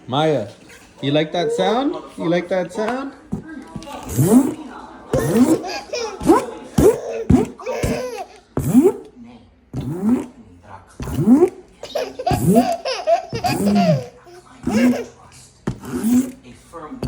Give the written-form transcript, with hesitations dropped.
Maya, you like that sound? You like that sound? A firm